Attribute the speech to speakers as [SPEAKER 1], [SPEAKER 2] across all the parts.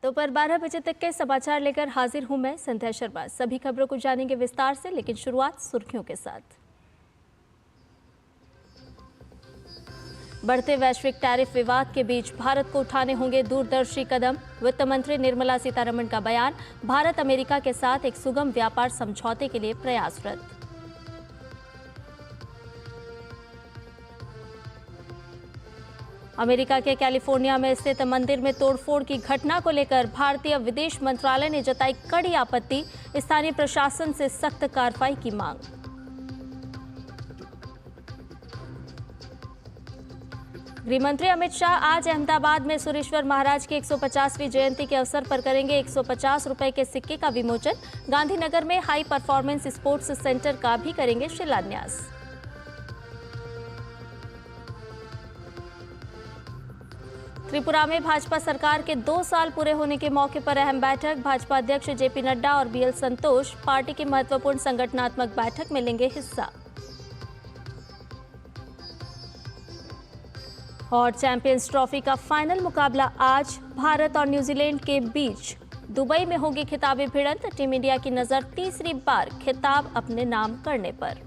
[SPEAKER 1] दोपहर 12 बजे तक के समाचार लेकर हाजिर हूं मैं संध्या शर्मा। सभी खबरों को जानेंगे विस्तार से, लेकिन शुरुआत सुर्खियों के साथ। बढ़ते वैश्विक टैरिफ विवाद के बीच भारत को उठाने होंगे दूरदर्शी कदम। वित्त मंत्री निर्मला सीतारमण का बयान, भारत अमेरिका के साथ एक सुगम व्यापार समझौते के लिए प्रयासरत। अमेरिका के कैलिफोर्निया में स्थित मंदिर में तोड़फोड़ की घटना को लेकर भारतीय विदेश मंत्रालय ने जताई कड़ी आपत्ति, स्थानीय प्रशासन से सख्त कार्रवाई की मांग। गृहमंत्री अमित शाह आज अहमदाबाद में सुरेश्वर महाराज की 150वीं जयंती के अवसर पर करेंगे 150 रुपए के सिक्के का विमोचन। गांधीनगर में हाई परफॉर्मेंस स्पोर्ट्स सेंटर का भी करेंगे शिलान्यास। त्रिपुरा में भाजपा सरकार के 2 साल पूरे होने के मौके पर अहम बैठक। भाजपा अध्यक्ष जेपी नड्डा और बीएल संतोष पार्टी की महत्वपूर्ण संगठनात्मक बैठक में लेंगे हिस्सा। और चैंपियंस ट्रॉफी का फाइनल मुकाबला आज भारत और न्यूजीलैंड के बीच दुबई में होगी खिताबी भिड़ंत। टीम इंडिया की नजर तीसरी बार खिताब अपने नाम करने पर।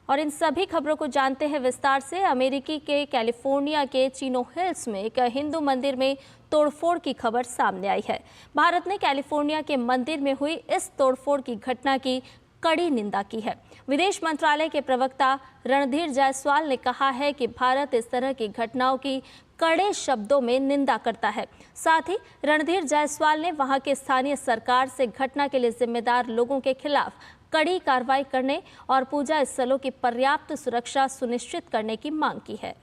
[SPEAKER 1] और इन सभी खबरों को जानते हैं विस्तार से। अमेरिकी के कैलिफोर्निया के चिनो हिल्स में एक हिंदू मंदिर में तोड़फोड़ की खबर सामने आई है। भारत ने कैलिफोर्निया के मंदिर में हुई इस तोड़फोड़ की घटना की कड़ी निंदा की है। विदेश मंत्रालय के प्रवक्ता रणधीर जायसवाल ने कहा है कि भारत इस तरह की घटनाओं की कड़े शब्दों में निंदा करता है। साथ ही रणधीर जायसवाल ने वहां के स्थानीय सरकार से घटना के लिए जिम्मेदार लोगों के खिलाफ कड़ी कार्रवाई करने और पूजा स्थलों की पर्याप्त सुरक्षा सुनिश्चित करने की मांग की है।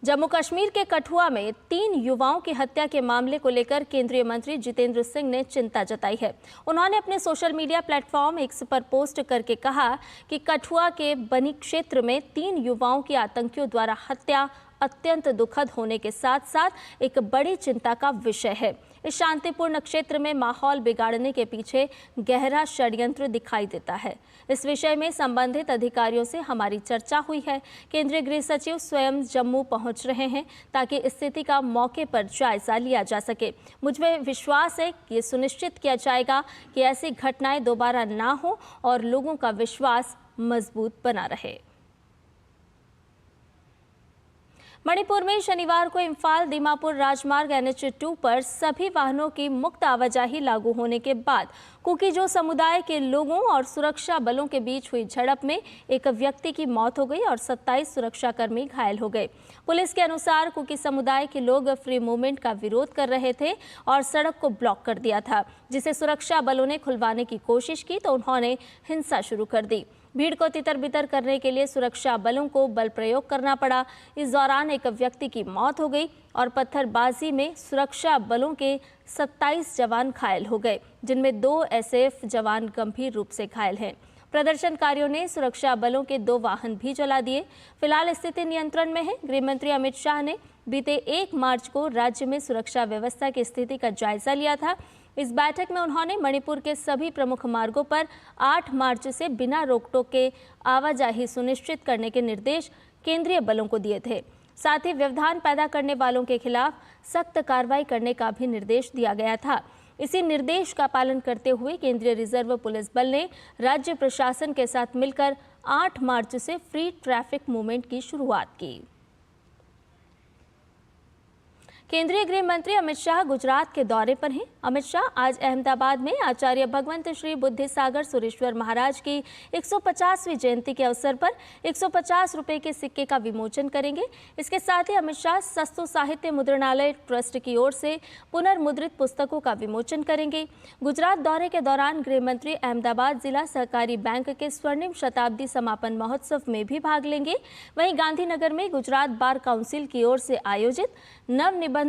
[SPEAKER 1] जम्मू कश्मीर के कठुआ में 3 युवाओं की हत्या के मामले को लेकर केंद्रीय मंत्री जितेंद्र सिंह ने चिंता जताई है। उन्होंने अपने सोशल मीडिया प्लेटफॉर्म एक्स पर पोस्ट करके कहा कि कठुआ के बनी क्षेत्र में 3 युवाओं की आतंकियों द्वारा हत्या अत्यंत दुखद होने के साथ साथ एक बड़ी चिंता का विषय है। इस शांतिपूर्ण क्षेत्र में माहौल बिगाड़ने के पीछे गहरा षड्यंत्र दिखाई देता है। इस विषय में संबंधित अधिकारियों से हमारी चर्चा हुई है। केंद्रीय गृह सचिव स्वयं जम्मू पहुंच रहे हैं ताकि स्थिति का मौके पर जायजा लिया जा सके। मुझे विश्वास है कि ये सुनिश्चित किया जाएगा कि ऐसी घटनाएं दोबारा ना हो और लोगों का विश्वास मजबूत बना रहे। मणिपुर में शनिवार को इम्फाल दीमापुर राजमार्ग NH2 पर सभी वाहनों की मुक्त आवाजाही लागू होने के बाद कुकीजो समुदाय के लोगों और सुरक्षा बलों के बीच हुई झड़प में एक व्यक्ति की मौत हो गई और 27 सुरक्षाकर्मी घायल हो गए। पुलिस के अनुसार कुकी समुदाय के लोग फ्री मूवमेंट का विरोध कर रहे थे और सड़क को ब्लॉक कर दिया था, जिसे सुरक्षा बलों ने खुलवाने की कोशिश की तो उन्होंने हिंसा शुरू कर दी। भीड़ को तितर-बितर करने के लिए सुरक्षा बलों को बल प्रयोग करना पड़ा। इस दौरान एक व्यक्ति की मौत हो गई और पत्थरबाजी में सुरक्षा बलों के 27 जवान घायल हो गए, जिनमें 2 SF जवान गंभीर रूप से घायल हैं। प्रदर्शनकारियों ने सुरक्षा बलों के 2 वाहन भी जला दिए। फिलहाल स्थिति नियंत्रण में है। गृहमंत्री अमित शाह ने बीते 1 मार्च को राज्य में सुरक्षा व्यवस्था की स्थिति का जायजा लिया था। इस बैठक में उन्होंने मणिपुर के सभी प्रमुख मार्गों पर 8 मार्च से बिना रोक-टोक के आवाजाही सुनिश्चित करने के निर्देश केंद्रीय बलों को दिए थे। साथ ही व्यवधान पैदा करने वालों के खिलाफ सख्त कार्रवाई करने का भी निर्देश दिया गया था। इसी निर्देश का पालन करते हुए केंद्रीय रिजर्व पुलिस बल ने राज्य प्रशासन के साथ मिलकर 8 मार्च से फ्री ट्रैफिक मूवमेंट की शुरुआत की। केंद्रीय गृह मंत्री अमित शाह गुजरात के दौरे पर हैं। अमित शाह आज अहमदाबाद में आचार्य भगवंत श्री बुद्धिसागर सुरेश्वर महाराज की 150वीं जयंती के अवसर पर 150 रुपए के सिक्के का विमोचन करेंगे। इसके साथ ही अमित शाह सस्तु साहित्य मुद्रणालय ट्रस्ट की ओर से पुनर्मुद्रित पुस्तकों का विमोचन करेंगे। गुजरात दौरे के दौरान गृह मंत्री अहमदाबाद जिला सहकारी बैंक के स्वर्णिम शताब्दी समापन महोत्सव में भी भाग लेंगे। वहीं गांधीनगर में गुजरात बार काउंसिल की ओर से आयोजित नवनिबंधित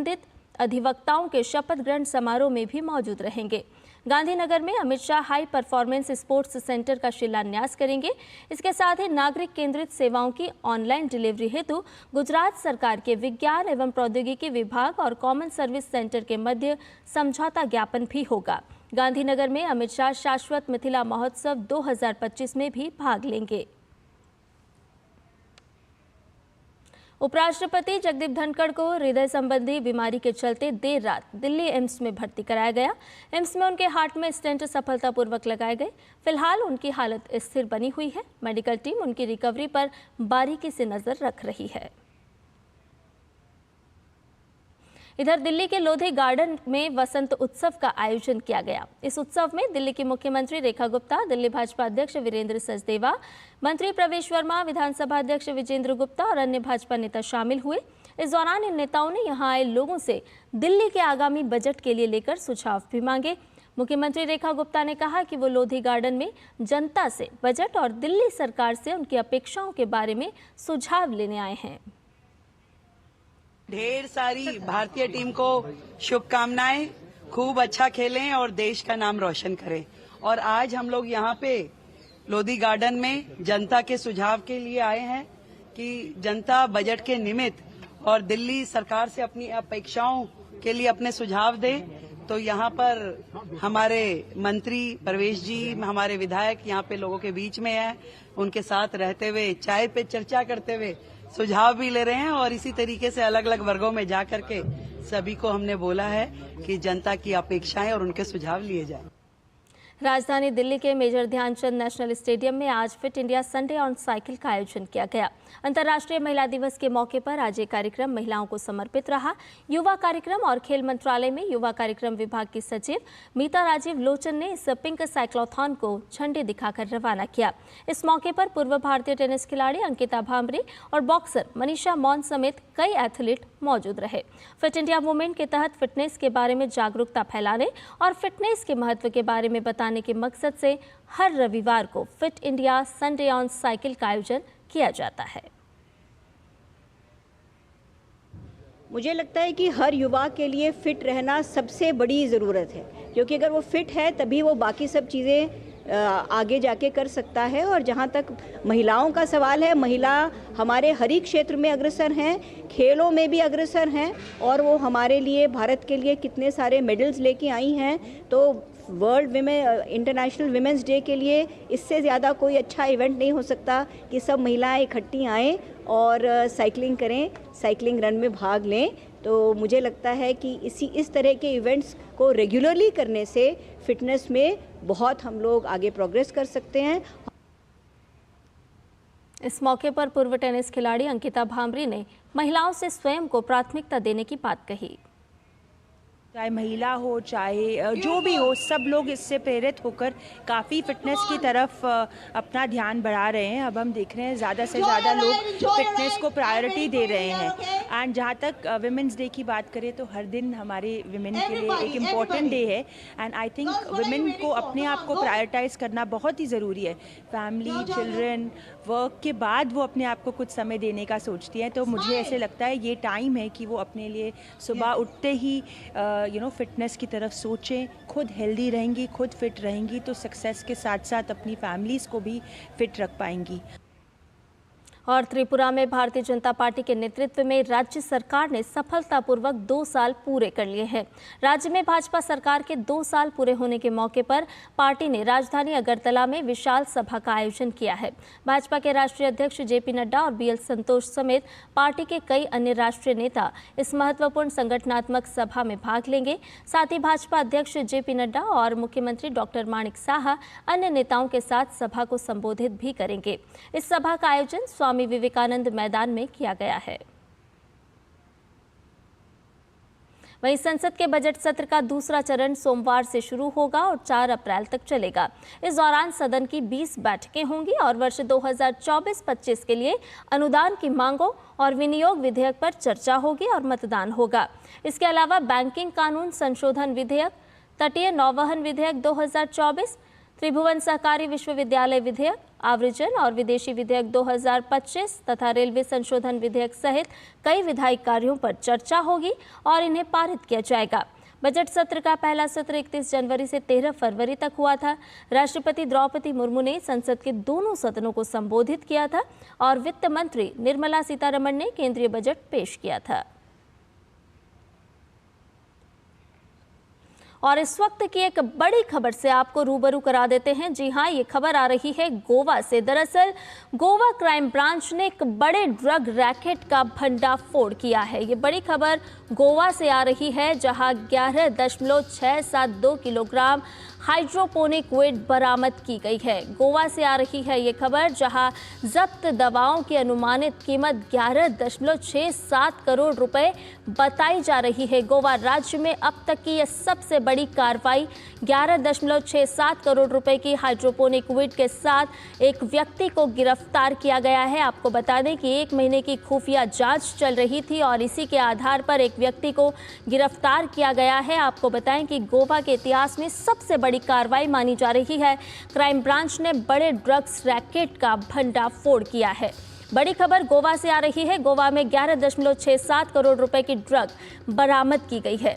[SPEAKER 1] अधिवक्ताओं के शपथ ग्रहण समारोह में भी मौजूद रहेंगे। गांधीनगर में Amit Shah high performance sports centre का शिलान्यास करेंगे। इसके साथ ही नागरिक केंद्रित सेवाओं की ऑनलाइन डिलीवरी हेतु गुजरात सरकार के विज्ञान एवं प्रौद्योगिकी विभाग और कॉमन सर्विस सेंटर के मध्य समझौता ज्ञापन भी होगा। गांधीनगर में अमित शाह शाश्वत मिथिला महोत्सव 2025 में भी भाग लेंगे। उपराष्ट्रपति जगदीप धनखड़ को हृदय संबंधी बीमारी के चलते देर रात दिल्ली एम्स में भर्ती कराया गया। एम्स में उनके हार्ट में स्टेंट सफलतापूर्वक लगाए गए। फिलहाल उनकी हालत स्थिर बनी हुई है। मेडिकल टीम उनकी रिकवरी पर बारीकी से नजर रख रही है। इधर दिल्ली के लोधी गार्डन में वसंत उत्सव का आयोजन किया गया। इस उत्सव में दिल्ली की मुख्यमंत्री रेखा गुप्ता, दिल्ली भाजपा अध्यक्ष वीरेंद्र सचदेवा, मंत्री प्रवेश वर्मा, विधानसभा अध्यक्ष विजेंद्र गुप्ता और अन्य भाजपा नेता शामिल हुए। इस दौरान इन नेताओं ने यहां आए लोगों से दिल्ली के आगामी बजट के लिए लेकर सुझाव भी मांगे। मुख्यमंत्री रेखा गुप्ता ने कहा कि वो लोधी गार्डन में जनता से बजट और दिल्ली सरकार से उनकी अपेक्षाओं के बारे में सुझाव लेने आए हैं।
[SPEAKER 2] ढेर सारी भारतीय टीम को शुभकामनाएं, खूब अच्छा खेलें और देश का नाम रोशन करें। और आज हम लोग यहाँ पे लोधी गार्डन में जनता के सुझाव के लिए आए हैं कि जनता बजट के निमित्त और दिल्ली सरकार से अपनी अपेक्षाओं के लिए अपने सुझाव दे। तो यहाँ पर हमारे मंत्री प्रवेश जी, हमारे विधायक यहाँ पे लोगों के बीच में हैं, उनके साथ रहते हुए चाय पे चर्चा करते हुए सुझाव भी ले रहे हैं। और इसी तरीके से अलग अलग वर्गों में जा करके सभी को हमने बोला है कि जनता की अपेक्षाएं और उनके सुझाव लिए जाएं।
[SPEAKER 1] राजधानी दिल्ली के मेजर ध्यानचंद नेशनल स्टेडियम में आज fit India Sunday on cycle का आयोजन किया गया। अंतर्राष्ट्रीय महिला दिवस के मौके पर आज ये कार्यक्रम महिलाओं को समर्पित रहा। युवा कार्यक्रम और खेल मंत्रालय में युवा कार्यक्रम विभाग की सचिव मीता राजीव लोचन ने इस पिंक साइक्लोथॉन को झंडी दिखाकर रवाना किया। इस मौके पर पूर्व भारतीय टेनिस खिलाड़ी अंकिता भांबरे और बॉक्सर मनीषा मौन समेत कई एथलीट मौजूद रहे। फिट इंडिया मूवमेंट के तहत फिटनेस के बारे में जागरूकता फैलाने और फिटनेस के महत्व के बारे में बताने के मकसद से हर रविवार को fit India Sunday on cycle का आयोजन किया जाता है।
[SPEAKER 3] मुझे लगता है कि हर युवा के लिए फिट रहना सबसे बड़ी ज़रूरत है, क्योंकि अगर वो फिट है तभी वो बाकी सब चीज़ें आगे जाके कर सकता है। और जहाँ तक महिलाओं का सवाल है, महिला हमारे हर एक क्षेत्र में अग्रसर हैं, खेलों में भी अग्रसर हैं और वो हमारे लिए, भारत के लिए कितने सारे मेडल्स लेके आई हैं। तो वर्ल्ड इंटरनेशनल विमेंस डे के लिए इससे ज़्यादा कोई अच्छा इवेंट नहीं हो सकता कि सब महिलाएं इकट्ठी आएँ और साइकिलिंग करें, साइकिलिंग रन में भाग लें। तो मुझे लगता है कि इस तरह के इवेंट्स को रेगुलरली करने से फिटनेस में बहुत हम लोग आगे प्रोग्रेस कर सकते हैं।
[SPEAKER 1] इस मौके पर पूर्व टेनिस खिलाड़ी अंकिता भांबरे ने महिलाओं से स्वयं को प्राथमिकता देने की बात कही।
[SPEAKER 4] चाहे महिला हो, चाहे जो भी हो, सब लोग इससे प्रेरित होकर काफ़ी फिटनेस की तरफ अपना ध्यान बढ़ा रहे हैं। अब हम देख रहे हैं ज़्यादा से ज़्यादा लोग फिटनेस को प्रायोरिटी दे रहे हैं। एंड जहाँ तक विमेंस डे की बात करें तो हर दिन हमारे विमेन के लिए एक इम्पॉर्टेंट डे है। एंड आई थिंक विमेन को अपने आप को प्रायोरिटाइज करना बहुत ही ज़रूरी है। फैमिली, चिल्ड्रन, वर्क के बाद वो अपने आप को कुछ समय देने का सोचती हैं। तो मुझे ऐसे लगता है ये टाइम है कि वो अपने लिए सुबह उठते ही फिटनेस की तरफ सोचें। खुद हेल्दी रहेंगी, खुद फिट रहेंगी तो सक्सेस के साथ साथ अपनी फैमिलीज़ को भी फिट रख पाएंगी।
[SPEAKER 1] और त्रिपुरा में भारतीय जनता पार्टी के नेतृत्व में राज्य सरकार ने सफलतापूर्वक 2 साल पूरे कर लिए हैं। राज्य में भाजपा सरकार के 2 साल पूरे होने के मौके पर पार्टी ने राजधानी अगरतला में विशाल सभा का आयोजन किया है। भाजपा के राष्ट्रीय अध्यक्ष जेपी नड्डा और बीएल संतोष समेत पार्टी के कई अन्य राष्ट्रीय नेता इस महत्वपूर्ण संगठनात्मक सभा में भाग लेंगे। साथ ही भाजपा अध्यक्ष जेपी नड्डा और मुख्यमंत्री डॉक्टर माणिक साहा अन्य नेताओं के साथ सभा को संबोधित भी करेंगे। इस सभा का आयोजन स्वामी विवेकानंद मैदान में किया गया है। वहीं संसद के बजट सत्र का दूसरा चरण सोमवार से शुरू होगा और 4 अप्रैल तक चलेगा। इस दौरान सदन की 20 बैठकें होंगी और वर्ष 2024-25 के लिए अनुदान की मांगों और विनियोग विधेयक पर चर्चा होगी और मतदान होगा। इसके अलावा बैंकिंग कानून संशोधन विधेयक, तटीय नौवहन विधेयक 2024, त्रिभुवन सहकारी विश्वविद्यालय विधेयक, आव्रजन और विदेशी विधेयक 2025 तथा रेलवे संशोधन विधेयक सहित कई विधायी कार्यों पर चर्चा होगी और इन्हें पारित किया जाएगा। बजट सत्र का पहला सत्र 31 जनवरी से 13 फरवरी तक हुआ था। राष्ट्रपति द्रौपदी मुर्मू ने संसद के दोनों सदनों को संबोधित किया था और वित्त मंत्री निर्मला सीतारमण ने केंद्रीय बजट पेश किया था। और इस वक्त की एक बड़ी खबर से आपको रूबरू करा देते हैं। जी हां, ये खबर आ रही है गोवा से। दरअसल गोवा क्राइम ब्रांच ने एक बड़े ड्रग रैकेट का भंडाफोड़ किया है। ये बड़ी खबर गोवा से आ रही है, जहां 11.672 किलोग्राम हाइड्रोपोनिक वीड बरामद की गई है। गोवा से आ रही है ये खबर, जहां जब्त दवाओं की अनुमानित कीमत 11.67 करोड़ रुपए बताई जा रही है। गोवा राज्य में अब तक की यह सबसे बड़ी कार्रवाई 11.67 करोड़ रुपए की हाइड्रोपोनिक वीड के साथ एक व्यक्ति को गिरफ्तार किया गया है। आपको बता दें कि 1 महीने की खुफिया जांच चल रही थी और इसी के आधार पर एक व्यक्ति को गिरफ्तार किया गया है। आपको बताएं कि गोवा के इतिहास में सबसे बड़ी कार्रवाई मानी जा रही है। क्राइम ब्रांच ने बड़े ड्रग्स रैकेट का भंडाफोड़ किया है। बड़ी खबर गोवा से आ रही है। गोवा में 11.67 करोड़ रुपए की ड्रग बरामद की गई है।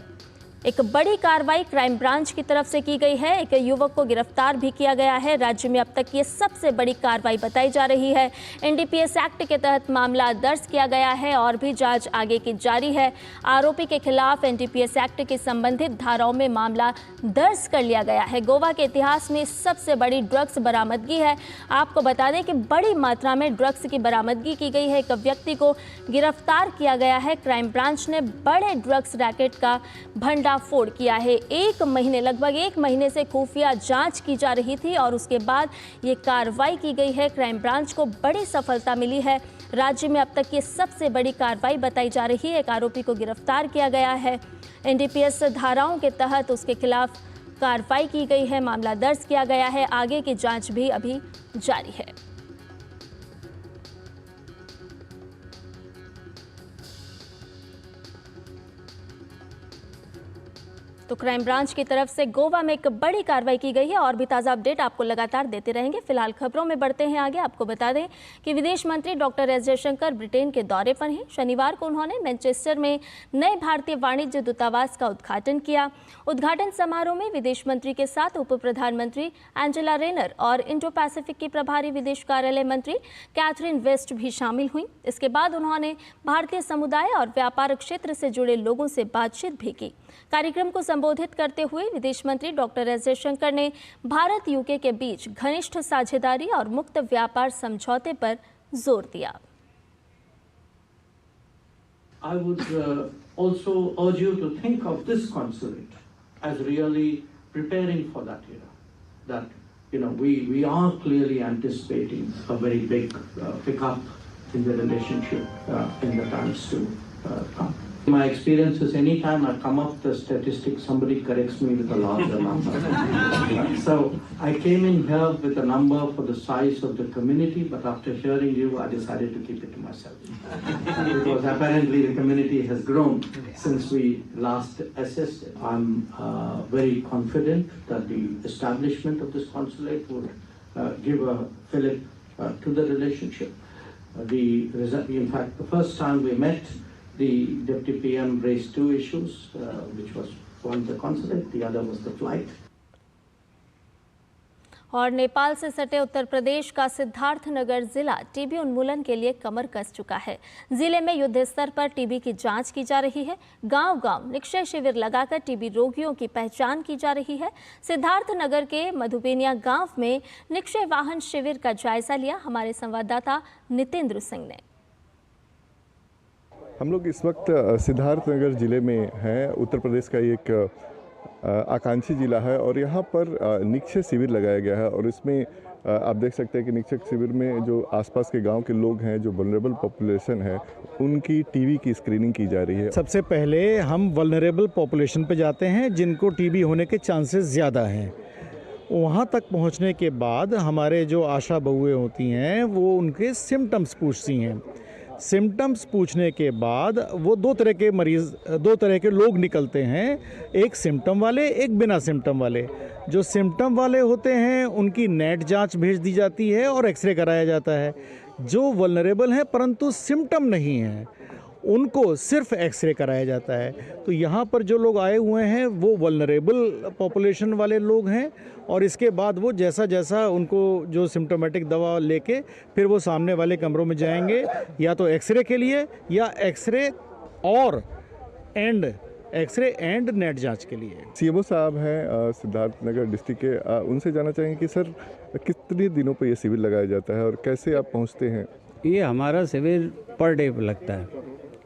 [SPEAKER 1] एक बड़ी कार्रवाई क्राइम ब्रांच की तरफ से की गई है। एक युवक को गिरफ्तार भी किया गया है। राज्य में अब तक ये सबसे बड़ी कार्रवाई बताई जा रही है। एनडीपीएस एक्ट के तहत मामला दर्ज किया गया है और भी जांच आगे की जारी है। आरोपी के खिलाफ एनडीपीएस एक्ट की संबंधित धाराओं में मामला दर्ज कर लिया गया है। गोवा के इतिहास में सबसे बड़ी ड्रग्स बरामदगी है। आपको बता दें कि बड़ी मात्रा में ड्रग्स की बरामदगी की गई है। एक व्यक्ति को गिरफ्तार किया गया है। क्राइम ब्रांच ने बड़े ड्रग्स रैकेट का फोड़ किया है। लगभग एक महीने से खुफिया जांच की जा रही थी और उसके बाद ये कार्रवाई की गई है। क्राइम ब्रांच को बड़ी सफलता मिली है। राज्य में अब तक ये सबसे बड़ी कार्रवाई बताई जा रही है। एक आरोपी को गिरफ्तार किया गया है। एनडीपीएस धाराओं के तहत उसके खिलाफ कार्रवाई की गई है। मामला दर्ज किया गया है। आगे की जांच भी अभी जारी है। तो क्राइम ब्रांच की तरफ से गोवा में एक बड़ी कार्रवाई की गई है और भी ताज़ा अपडेट आपको लगातार देते रहेंगे। फिलहाल खबरों में बढ़ते हैं आगे। आपको बता दें कि विदेश मंत्री डॉक्टर एस जयशंकर ब्रिटेन के दौरे पर हैं। शनिवार को उन्होंने मैनचेस्टर में नए भारतीय वाणिज्य दूतावास का उद्घाटन किया। उद्घाटन समारोह में विदेश मंत्री के साथ उप प्रधानमंत्री एंजेला रेनर और इंडो पैसिफिक की प्रभारी विदेश कार्यालय मंत्री कैथरीन वेस्ट भी शामिल हुई। इसके बाद उन्होंने भारतीय समुदाय और व्यापार क्षेत्र से जुड़े लोगों से बातचीत भी की। कार्यक्रम को संबोधित करते हुए विदेश मंत्री डॉक्टर एस जयशंकर ने भारत यूके के बीच घनिष्ठ साझेदारी और मुक्त व्यापार समझौते पर जोर दिया।
[SPEAKER 5] I would also urge you to think of this consulate as really preparing for that era. That we are clearly anticipating a very big pickup in the relationship in the times to come. My experience is anytime I come up with the statistics, somebody corrects me with a larger number. So I came in here with a number for the size of the community, but after hearing you, I decided to keep it to myself. Because apparently the community has grown since we last assessed it. I'm very confident that the establishment of this consulate would give a fillip to the relationship. In fact, the first time we met, the Deputy PM raised 2 issues, which was one the consulate, the other was the flight.
[SPEAKER 1] और नेपाल से सटे उत्तर प्रदेश का सिद्धार्थनगर जिला TB उन्मूलन के लिए कमर कस चुका है। जिले में युद्ध स्तर पर टीबी की जांच की जा रही है। गांव-गांव निक्षय शिविर लगाकर टीबी रोगियों की पहचान की जा रही है। सिद्धार्थनगर के मधुबेनिया गांव में निक्षय वाहन शिविर का जायजा लिया हमारे संवाददाता नितेंद्र सिंह ने।
[SPEAKER 6] हम लोग इस वक्त सिद्धार्थनगर ज़िले में हैं। उत्तर प्रदेश का एक आकांक्षी ज़िला है और यहाँ पर निक्षय शिविर लगाया गया है और इसमें आप देख सकते हैं कि निक्षय शिविर में जो आसपास के गांव के लोग हैं, जो वल्नरेबल पॉपुलेशन है, उनकी टीबी की स्क्रीनिंग की जा रही है।
[SPEAKER 7] सबसे पहले हम वल्नरेबल पॉपुलेशन पे जाते हैं जिनको टीबी होने के चांसेस ज़्यादा हैं। वहाँ तक पहुँचने के बाद हमारे जो आशा बहुएँ होती हैं वो उनके सिम्टम्स पूछती हैं। सिम्टम्स पूछने के बाद वो 2 तरह के लोग निकलते हैं, एक सिम्टम वाले, एक बिना सिम्टम वाले। जो सिम्टम वाले होते हैं उनकी नेट जांच भेज दी जाती है और एक्सरे कराया जाता है। जो वल्नरेबल हैं परंतु सिम्टम नहीं हैं, उनको सिर्फ एक्सरे कराया जाता है। तो यहाँ पर जो लोग आए हुए हैं वो वल्नरेबल पॉपुलेशन वाले लोग हैं और इसके बाद वो जैसा जैसा उनको जो सिम्टोमेटिक दवा लेके फिर वो सामने वाले कमरों में जाएंगे, या तो एक्सरे के लिए या एक्सरे और एंड एक्सरे एंड नेट जांच के लिए।
[SPEAKER 6] सीएमओ साहब हैं सिद्धार्थनगर डिस्ट्रिक्ट के, उनसे जानना चाहेंगे कि सर कितने दिनों पर ये शिविर लगाया जाता है और कैसे आप पहुँचते हैं?
[SPEAKER 8] ये हमारा शिविर पर डे लगता है।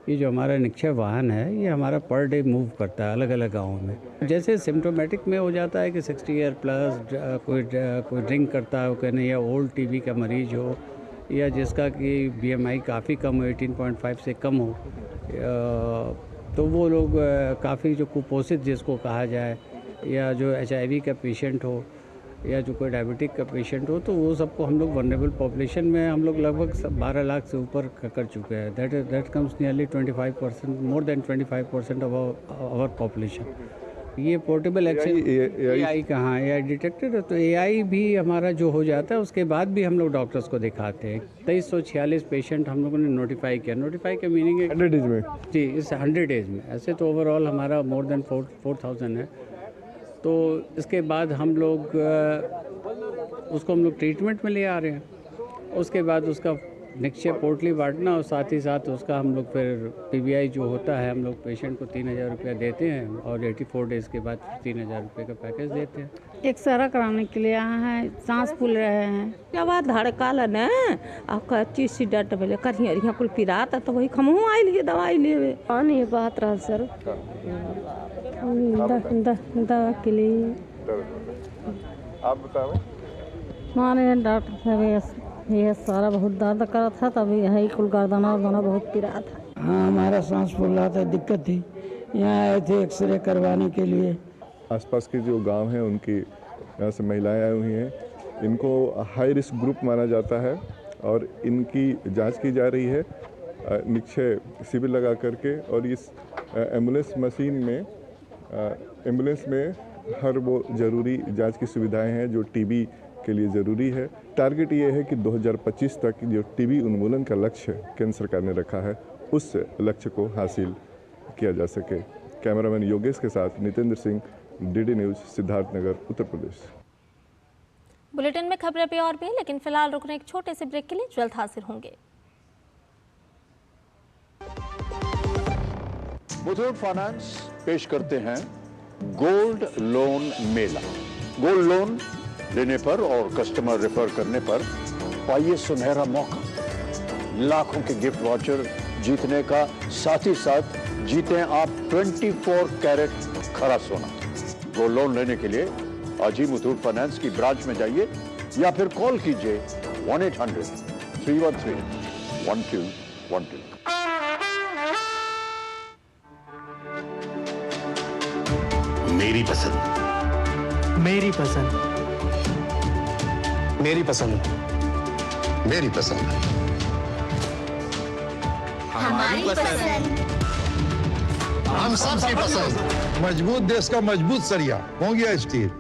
[SPEAKER 8] ये जो हमारा निक्षय वाहन है ये हमारा पर डे मूव करता है अलग अलग गाँवों में। जैसे सिम्टोमेटिक में हो जाता है कि 60 ईयर प्लस कोई ड्रिंक करता है, कहने या ओल्ड टीबी का मरीज हो, या जिसका कि BMI काफ़ी कम हो, 18.5 से कम हो, तो वो लोग काफ़ी जो कुपोषित जिसको कहा जाए, या जो HIV का पेशेंट हो, या जो कोई डायबिटिक का पेशेंट हो, तो वो सबको हम लोग वनरेबल पॉपुलेशन में हम लोग लगभग 12 लाख से ऊपर कर चुके हैं। That comes nearly 25%, more than 25% of our population. ये पोर्टेबल एक्शन AI कहाँ AI डिटेक्टेड है, तो AI भी हमारा जो हो जाता है उसके बाद भी हम लोग डॉक्टर्स को दिखाते हैं। 2346 पेशेंट हम लोगों ने नोटिफाई किया। नोटिफाई का मीनिंग है
[SPEAKER 6] 100 डेज में
[SPEAKER 8] जी, इस 100 डेज में। ऐसे तो ओवरऑल हमारा मोर देन 4000 है। तो इसके बाद हम लोग उसको हम लोग ट्रीटमेंट में ले आ रहे हैं। उसके बाद उसका निक्षय पोर्टली बांटना, और साथ ही साथ उसका हम लोग फिर PBI जो होता है हम लोग पेशेंट को 3000 रुपया देते हैं, और 84 डेज़ के बाद 3000 रुपये का पैकेज देते हैं।
[SPEAKER 9] एक्सरा कराने के लिए आए हैं, सांस फूल रहे हैं।
[SPEAKER 10] क्या बात धड़काल न आपका चीज सी डट बोले करिए यहाँ कुल पिराता, तो वही हमहू आई लिए दवाई लेवे।
[SPEAKER 9] पानी बात रहा सर दवा के लिए।
[SPEAKER 6] आप बताएं।
[SPEAKER 9] माने डॉक्टर साहब ये सारा बहुत दर्द करा था, तभी यही कुल गर्दना बहुत पिरा था।
[SPEAKER 11] हाँ, हमारा सांस फूल रहा था, दिक्कत थी, यहाँ आए थे एक्सरे करवाने के लिए।
[SPEAKER 6] आसपास के जो गांव हैं उनकी यहाँ से महिलाएं आई हुई हैं। इनको हाई रिस्क ग्रुप माना जाता है और इनकी जांच की जा रही है निक्षय शिविर लगा करके। और इस एम्बुलेंस मशीन में एम्बुलेंस में हर वो ज़रूरी जांच की सुविधाएं हैं जो टीबी के लिए ज़रूरी है। टारगेट ये है कि 2025 तक जो टीबी उन्मूलन का लक्ष्य केंद्र सरकार ने रखा है उस लक्ष्य को हासिल किया जा सके। कैमरामैन योगेश के साथ Nitendra Singh, DD news, Siddharthnagar, Uttar Pradesh.
[SPEAKER 1] Bulletin में खबरें भी और भी, लेकिन फिलहाल रुकने एक छोटे से ब्रेक के लिए जल्द हाजिर होंगे।
[SPEAKER 12] मुथूट फाइनेंस पेश करते हैं गोल्ड लोन मेला। गोल्ड लोन लेने पर और कस्टमर रेफर करने पर पाइए सुनहरा मौका, लाखों के गिफ्ट वाउचर जीतने का, साथ ही साथ जीतें आप 24 कैरेट खरा सोना। गोल्ड लोन लेने के लिए आज ही मुथूट फाइनेंस की ब्रांच में जाइए या फिर कॉल कीजिए 1-800-313-1212।
[SPEAKER 13] मेरी पसंद, मेरी पसंद, मेरी पसंद, मेरी पसंद, हमारी पसंद, हम सबकी पसंद।
[SPEAKER 14] मजबूत देश का मजबूत सरिया हो गया स्टील।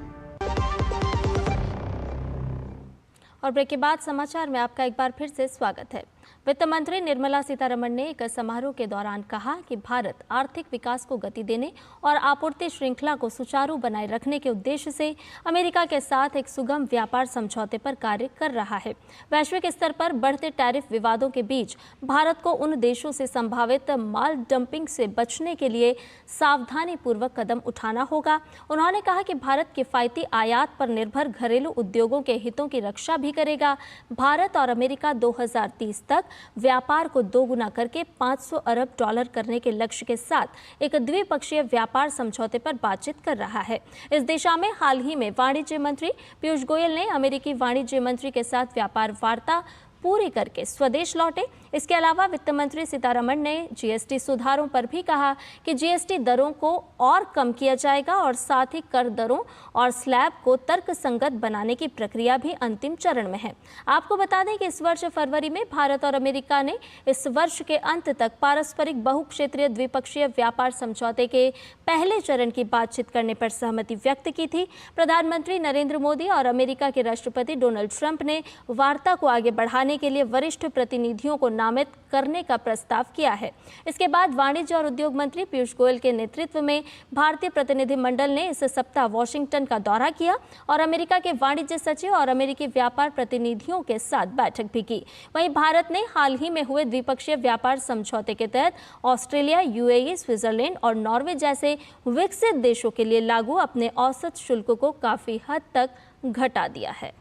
[SPEAKER 1] और ब्रेक के बाद समाचार में आपका एक बार फिर से स्वागत है। वित्त मंत्री निर्मला सीतारमण ने एक समारोह के दौरान कहा कि भारत आर्थिक विकास को गति देने और आपूर्ति श्रृंखला को सुचारू बनाए रखने के उद्देश्य से अमेरिका के साथ एक सुगम व्यापार समझौते पर कार्य कर रहा है। वैश्विक स्तर पर बढ़ते टैरिफ विवादों के बीच भारत को उन देशों से संभावित माल डंपिंग से बचने के लिए सावधानीपूर्वक कदम उठाना होगा। उन्होंने कहा कि भारत किफायती आयात पर निर्भर घरेलू उद्योगों के हितों की रक्षा भी करेगा। भारत और अमेरिका 2030 तक व्यापार को दोगुना करके $500 अरब करने के लक्ष्य के साथ एक द्विपक्षीय व्यापार समझौते पर बातचीत कर रहा है। इस दिशा में हाल ही में वाणिज्य मंत्री पीयूष गोयल ने अमेरिकी वाणिज्य मंत्री के साथ व्यापार वार्ता पूरी करके स्वदेश लौटे। इसके अलावा वित्त मंत्री सीतारमण ने GST सुधारों पर भी कहा कि GST दरों को और कम किया जाएगा और साथ ही कर दरों और स्लैब को तर्कसंगत बनाने की प्रक्रिया भी अंतिम चरण में है। आपको बता दें कि इस वर्ष फरवरी में भारत और अमेरिका ने इस वर्ष के अंत तक पारस्परिक बहुक्षेत्रीय द्विपक्षीय व्यापार समझौते के पहले चरण की बातचीत करने पर सहमति व्यक्त की थी। प्रधानमंत्री नरेंद्र मोदी और अमेरिका के राष्ट्रपति डोनाल्ड ट्रंप ने वार्ता को आगे बढ़ाने के लिए वरिष्ठ प्रतिनिधियों को नामित करने का प्रस्ताव किया है। इसके बाद वाणिज्य और उद्योग मंत्री पीयूष गोयल के नेतृत्व में भारतीय प्रतिनिधिमंडल ने इस सप्ताह वॉशिंगटन का दौरा किया और अमेरिका के वाणिज्य सचिव और अमेरिकी व्यापार प्रतिनिधियों के साथ बैठक भी की। वहीं भारत ने हाल ही में हुए द्विपक्षीय व्यापार समझौते के तहत ऑस्ट्रेलिया, यूएई, स्विट्जरलैंड और नॉर्वे जैसे विकसित देशों के लिए लागू अपने औसत शुल्क को काफी हद तक घटा दिया है।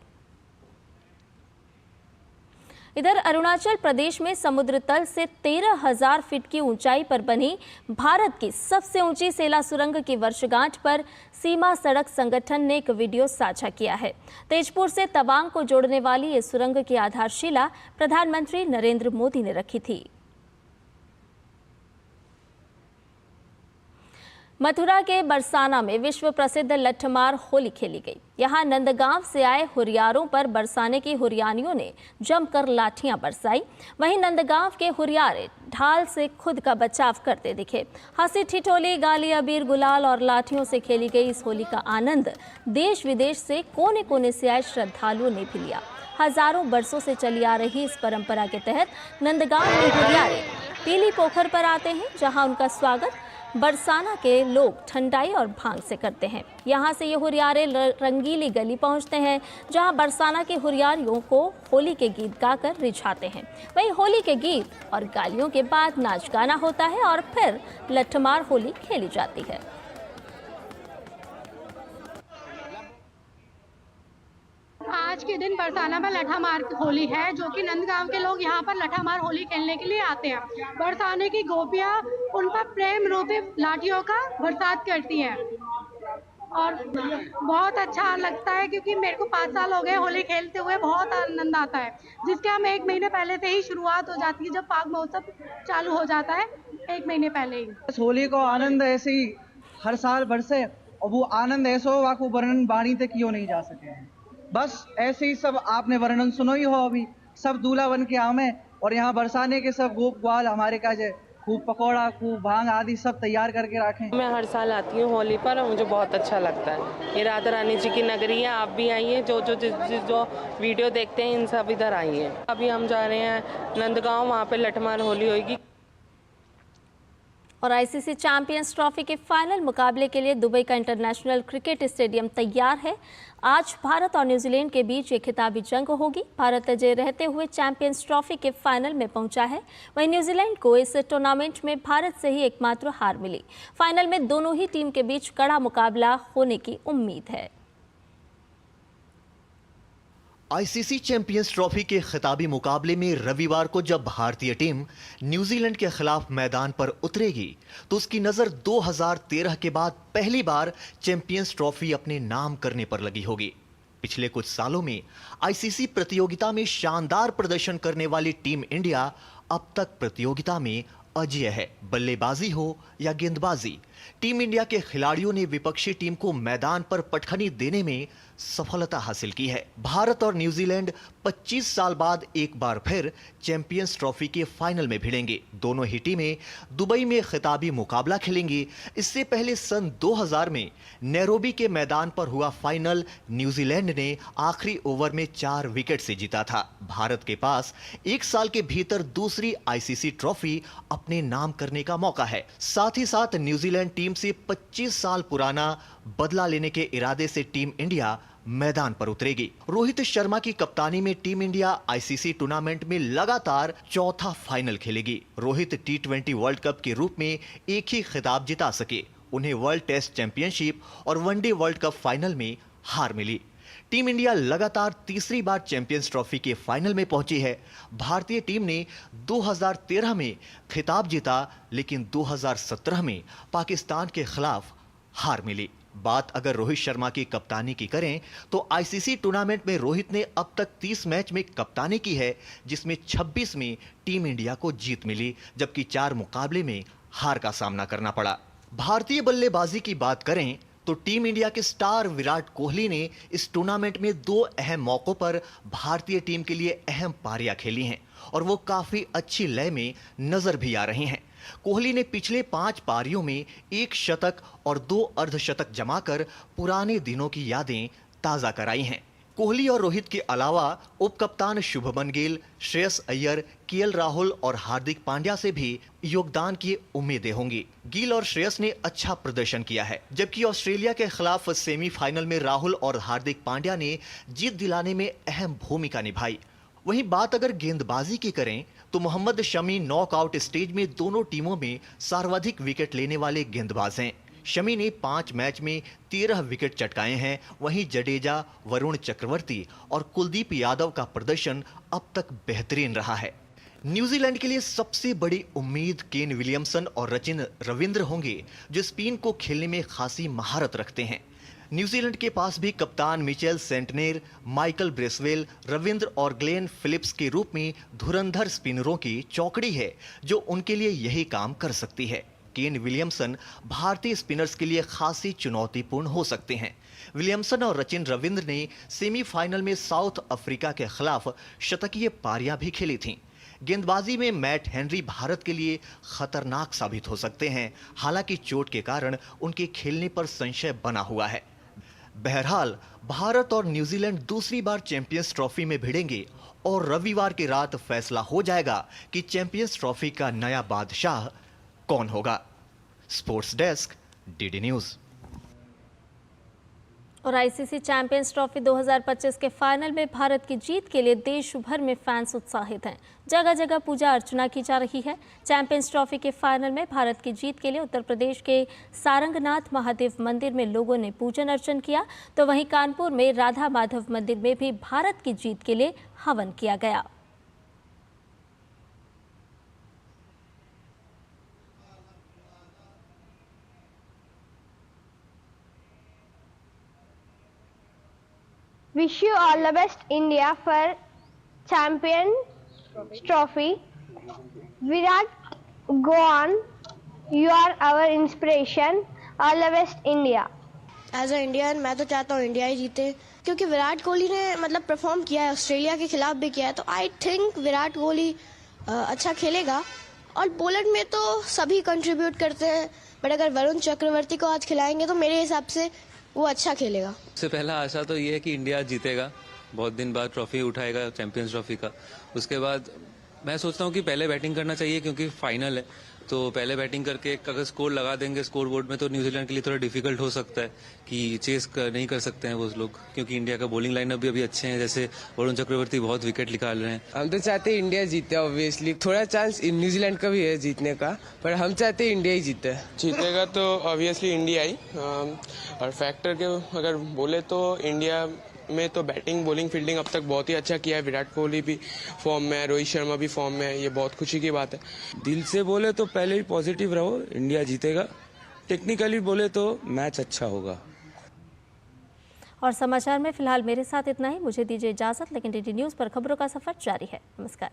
[SPEAKER 1] इधर अरुणाचल प्रदेश में समुद्र तल से 13,000 फीट की ऊंचाई पर बनी भारत की सबसे ऊंची सेला सुरंग की वर्षगांठ पर सीमा सड़क संगठन ने एक वीडियो साझा किया है। तेजपुर से तवांग को जोड़ने वाली इस सुरंग की आधारशिला प्रधानमंत्री नरेंद्र मोदी ने रखी थी। मथुरा के बरसाना में विश्व प्रसिद्ध लठमार होली खेली गई। यहाँ नंदगांव से आए हुरियारों पर बरसाने की हुरियानियों ने जमकर लाठियां बरसाई। वहीं नंदगांव के हुरियारे ढाल से खुद का बचाव करते दिखे। हंसी ठिठोली, गाली, अबीर, गुलाल और लाठियों से खेली गई इस होली का आनंद देश विदेश से कोने कोने से आए श्रद्धालुओं ने भी लिया। हजारों बरसों से चली आ रही इस परंपरा के तहत नंदगांव के हुरियारे पीली पोखर पर आते हैं, जहां उनका स्वागत बरसाना के लोग ठंडाई और भांग से करते हैं। यहाँ से ये हुरियारे रंगीली गली पहुँचते हैं, जहाँ बरसाना के हुरियारियों को होली के गीत गाकर रिझाते हैं। वहीं होली के गीत और गालियों के बाद नाच गाना होता है और फिर लठमार होली खेली जाती है।
[SPEAKER 15] आज के दिन बरसाना में लठामार होली है, जो कि नंदगांव के लोग यहाँ पर लठामार होली खेलने के लिए आते हैं। बरसाने की गोपियाँ उन पर प्रेम रूपी लाठियों का बरसात करती हैं और बहुत अच्छा लगता है, क्योंकि मेरे को 5 साल हो गए होली खेलते हुए। बहुत आनंद आता है, जिसके हम 1 महीने पहले से ही शुरुआत हो जाती है। जब फाग महोत्सव चालू हो जाता है 1 महीने पहले ही।
[SPEAKER 16] होली को आनंद ऐसे ही हर साल बरसे, और वो आनंद ऐसा हो वाको वर्णन बाणी तक क्यों नहीं जा सके। बस ऐसे ही सब आपने वर्णन सुनो ही हो। अभी सब दूल्हा बन के आमे और यहाँ बरसाने के सब गोप ग्वाल हमारे का जो खूब पकौड़ा, खूब भांग आदि सब तैयार करके रखें।
[SPEAKER 17] मैं हर साल आती हूँ होली पर और मुझे बहुत अच्छा लगता है। ये राधा रानी जी की नगरी है, आप भी आई हैं। जो वीडियो देखते हैं इन सब इधर आई हैं। अभी हम जा रहे हैं नंदगांव, वहाँ पे लठमार होली होगी।
[SPEAKER 1] और आईसीसी चैंपियंस ट्रॉफी के फाइनल मुकाबले के लिए दुबई का इंटरनेशनल क्रिकेट स्टेडियम तैयार है। आज भारत और न्यूजीलैंड के बीच ये खिताबी जंग होगी। भारत अजय रहते हुए चैंपियंस ट्रॉफी के फाइनल में पहुंचा है। वहीं न्यूजीलैंड को इस टूर्नामेंट में भारत से ही एकमात्र हार मिली। फाइनल में दोनों ही टीम के बीच कड़ा मुकाबला होने की उम्मीद है।
[SPEAKER 18] आईसीसी चैंपियंस ट्रॉफी के खिताबी मुकाबले में रविवार को जब भारतीय टीम न्यूजीलैंड के खिलाफ मैदान पर उतरेगी तो उसकी नजर 2013 के बाद पहली बार चैंपियंस ट्रॉफी अपने नाम करने पर लगी होगी। पिछले कुछ सालों में आईसीसी प्रतियोगिता में शानदार प्रदर्शन करने वाली टीम इंडिया अब तक प्रतियोगिता में अजेय है। बल्लेबाजी हो या गेंदबाजी, टीम इंडिया के खिलाड़ियों ने विपक्षी टीम को मैदान पर पटखनी देने में सफलता हासिल की है। भारत और न्यूजीलैंड 25 साल बाद एक बार फिर चैंपियंस ट्रॉफी के फाइनल में भिड़ेंगे। दोनों ही टीमें दुबई में खिताबी मुकाबला खेलेंगी। इससे पहले सन 2000 में नैरोबी के मैदान पर हुआ फाइनल न्यूजीलैंड ने आखिरी ओवर में 4 विकेट से जीता था। भारत के पास 1 साल के भीतर दूसरी आईसीसी ट्रॉफी अपने नाम करने का मौका है। साथ ही साथ न्यूजीलैंड टीम से 25 साल पुराना बदला लेने के इरादे से टीम इंडिया मैदान पर उतरेगी। रोहित शर्मा की कप्तानी में टीम इंडिया आईसीसी टूर्नामेंट में लगातार चौथा फाइनल खेलेगी। रोहित T20 वर्ल्ड कप के रूप में एक ही खिताब जिता सके। उन्हें वर्ल्ड टेस्ट चैंपियनशिप और वनडे वर्ल्ड कप फाइनल में हार मिली। टीम इंडिया लगातार तीसरी बार चैंपियंस ट्रॉफी के फाइनल में पहुंची है। भारतीय टीम ने 2013 में खिताब जीता, लेकिन 2017 में पाकिस्तान के खिलाफ हार मिली। बात अगर रोहित शर्मा की कप्तानी की करें तो आईसीसी टूर्नामेंट में रोहित ने अब तक 30 मैच में कप्तानी की है, जिसमें 26 में टीम इंडिया को जीत मिली, जबकि 4 मुकाबले में हार का सामना करना पड़ा। भारतीय बल्लेबाजी की बात करें तो टीम इंडिया के स्टार विराट कोहली ने इस टूर्नामेंट में 2 अहम मौकों पर भारतीय टीम के लिए अहम पारियां खेली हैं और वो काफी अच्छी लय में नजर भी आ रहे हैं। कोहली ने पिछले 5 पारियों में 1 शतक और 2 अर्धशतक जमाकर पुराने दिनों की यादें ताजा कराई हैं। कोहली और रोहित के अलावा उप कप्तान शुभमन गिल, श्रेयस अय्यर, केएल राहुल और हार्दिक पांड्या से भी योगदान की उम्मीदें होंगी। गिल और श्रेयस ने अच्छा प्रदर्शन किया है, जबकि ऑस्ट्रेलिया के खिलाफ सेमीफाइनल में राहुल और हार्दिक पांड्या ने जीत दिलाने में अहम भूमिका निभाई। वहीं बात अगर गेंदबाजी की करें तो मोहम्मद शमी नॉकआउट स्टेज में दोनों टीमों में सर्वाधिक विकेट लेने वाले गेंदबाज हैं। शमी ने 5 मैच में 13 विकेट चटकाए हैं। वहीं जडेजा, वरुण चक्रवर्ती और कुलदीप यादव का प्रदर्शन अब तक बेहतरीन रहा है। न्यूजीलैंड के लिए सबसे बड़ी उम्मीद केन विलियमसन और रचिन रविंद्र होंगे, जो स्पिन को खेलने में खासी महारत रखते हैं। न्यूजीलैंड के पास भी कप्तान Mitchell Santner, Michael Bracewell, Ravindra और ग्लेन फिलिप्स के रूप में धुरंधर स्पिनरों की चौकड़ी है, जो उनके लिए यही काम कर सकती है। केन विलियमसन भारतीय स्पिनर्स के लिए खासी चुनौतीपूर्ण हो सकते हैं। विलियमसन और रचिन रविंद्र ने सेमीफाइनल में साउथ अफ्रीका के खिलाफ शतकीय पारियां भी खेली थीं। गेंदबाजी में मैट हेनरी भारत के लिए खतरनाक साबित हो सकते हैं, हालांकि चोट के कारण उनके खेलने पर संशय बना हुआ है। बहरहाल भारत और न्यूजीलैंड दूसरी बार चैंपियंस ट्रॉफी में भिड़ेंगे और रविवार की रात फैसला हो जाएगा कि चैंपियंस ट्रॉफी का नया बादशाह कौन होगा। Sports desk, DD news.
[SPEAKER 1] और आईसीसी चैंपियंस ट्रॉफी 2025 के फाइनल में भारत की जीत के लिए देश भर में फैंस उत्साहित हैं। जगह जगह पूजा अर्चना की जा रही है। चैंपियंस ट्रॉफी के फाइनल में भारत की जीत के लिए उत्तर प्रदेश के सारंगनाथ महादेव मंदिर में लोगों ने पूजन अर्चन किया, तो वहीं कानपुर में राधा माधव मंदिर में भी भारत की जीत के लिए हवन किया गया।
[SPEAKER 19] Wish you all the best, India, for Champions Trophy. Virat, go on. You are our inspiration. All the best, India.
[SPEAKER 20] As a Indian मैं तो चाहता हूँ इंडिया ही जीते, क्योंकि विराट कोहली ने मतलब परफॉर्म किया है, ऑस्ट्रेलिया के खिलाफ भी किया है, तो आई थिंक विराट कोहली अच्छा खेलेगा। और बॉलर में तो सभी कंट्रीब्यूट करते हैं, बट अगर वरुण चक्रवर्ती को आज खिलाएंगे तो मेरे हिसाब से वो अच्छा खेलेगा।
[SPEAKER 21] सबसे पहला आशा तो ये है कि इंडिया जीतेगा, बहुत दिन बाद ट्रॉफी उठाएगा चैंपियंस ट्रॉफी का। उसके बाद मैं सोचता हूँ कि पहले बैटिंग करना चाहिए, क्योंकि फाइनल है, तो पहले बैटिंग करके अगर स्कोर लगा देंगे स्कोर बोर्ड में तो न्यूजीलैंड के लिए थोड़ा डिफिकल्ट हो सकता है कि चेस नहीं कर सकते हैं वो लोग, क्योंकि इंडिया का बॉलिंग लाइनअप भी अभी अच्छे हैं, जैसे वरुण चक्रवर्ती बहुत विकेट निकाल रहे हैं।
[SPEAKER 22] हम तो चाहते हैं इंडिया जीते, ऑब्वियसली थोड़ा चांस न्यूजीलैंड का भी है जीतने का, पर हम चाहते हैं इंडिया ही जीते।
[SPEAKER 23] जीतेगा तो ऑब्वियसली इंडिया ही, और फैक्टर के अगर बोले तो इंडिया में तो बैटिंग, बॉलिंग, फील्डिंग अब तक बहुत ही अच्छा किया है। विराट कोहली भी फॉर्म में है, रोहित शर्मा भी फॉर्म में है, ये बहुत खुशी की बात है।
[SPEAKER 21] दिल से बोले तो पहले ही पॉजिटिव रहो, इंडिया जीतेगा। टेक्निकली बोले तो मैच अच्छा होगा।
[SPEAKER 1] और समाचार में फिलहाल मेरे साथ इतना ही। मुझे दीजिए इजाजत, लेकिन डीडी न्यूज़ पर खबरों का सफर जारी है। नमस्कार।